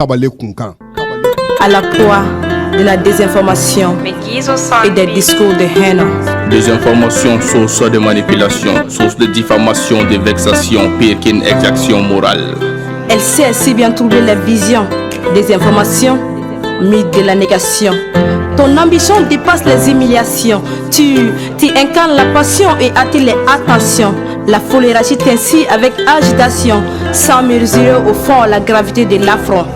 À la proie de la désinformation et des discours de haine. Désinformation, source de manipulation, source de diffamation, de vexation, pire qu'une exaction morale. Elle sait si bien trouver la vision des informations, mythe de la négation. Ton ambition dépasse les humiliations. Tu incarnes la passion et attires l'attention. La folie agite ainsi avec agitation, sans mesurer au fond la gravité de l'affront.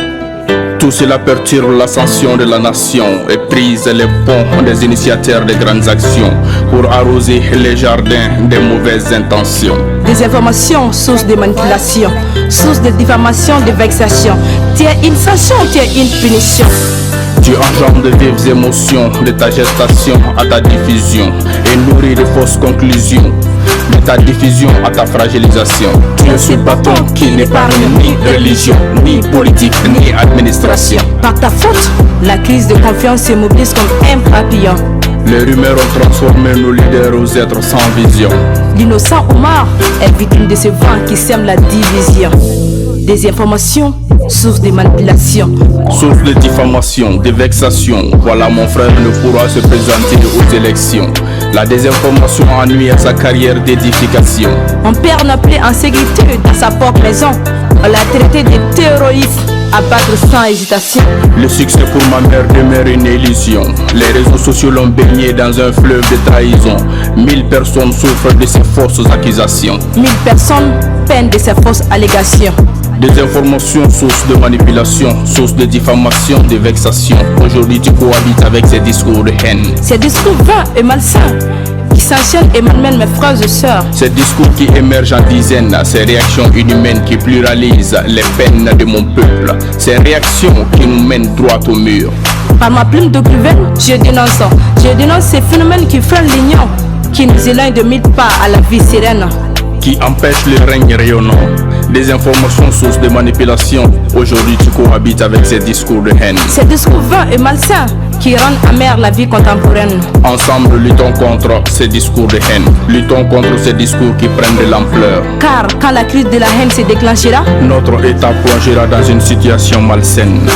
Tout cela perturbe l'ascension de la nation et brise les ponts des initiateurs de grandes actions pour arroser les jardins des mauvaises intentions. Des informations, source de manipulation, source de diffamation, de vexation. Tu es une sanction, tu es une punition. Tu engendres de vives émotions de ta gestation à ta diffusion et nourris de fausses conclusions de ta diffusion à ta fragilisation. Tu es ce bâton qui n'épargne ni religion, ni politique, ni administration. Par ta faute, la crise de confiance se mobilise comme un papillon. Les rumeurs ont transformé nos leaders aux êtres sans vision. L'innocent Omar est victime de ce vent qui sème la division. Des informations, source de manipulation, source de diffamation, de vexation. Voilà, mon frère ne pourra se présenter aux élections. La désinformation ennuie à sa carrière d'édification. Mon père n'a plus en sécurité dans sa propre maison. On l'a traité de terroriste, à battre sans hésitation. Le succès pour ma mère demeure une illusion. Les réseaux sociaux l'ont baigné dans un fleuve de trahison. 1000 personnes souffrent de ces fausses accusations. 1000 personnes peinent de ces fausses allégations. Des informations, source de manipulation, source de diffamation, de vexation. Aujourd'hui tu cohabites avec ces discours de haine. Ces discours vains et malsains qui s'enchaînent et malmènent mes frères et sœurs. Ces discours qui émergent en dizaines, ces réactions inhumaines qui pluralisent les peines de mon peuple. Ces réactions qui nous mènent droit au mur. Par ma plume de pluvaine, je dénonce ces phénomènes qui freinent l'union, qui nous éloignent de 1000 pas à la vie sereine, qui empêchent le règne rayonnant. Des informations, sources de manipulation. Aujourd'hui tu cohabites avec ces discours de haine. Ces discours vains et malsains qui rendent amère la vie contemporaine. Ensemble luttons contre ces discours de haine. Luttons contre ces discours qui prennent de l'ampleur. Car quand la crise de la haine se déclenchera, notre État plongera dans une situation malsaine.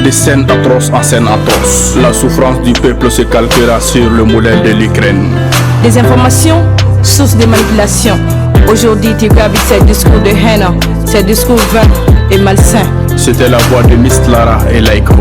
Des scènes atroces en scènes atroces. La souffrance du peuple se calquera sur le modèle de l'Ukraine. Des informations, sources de manipulation. Aujourd'hui, tu cohabites ces discours de haine, ces discours vains et malsains. C'était la voix de Miss Clara et Laiko.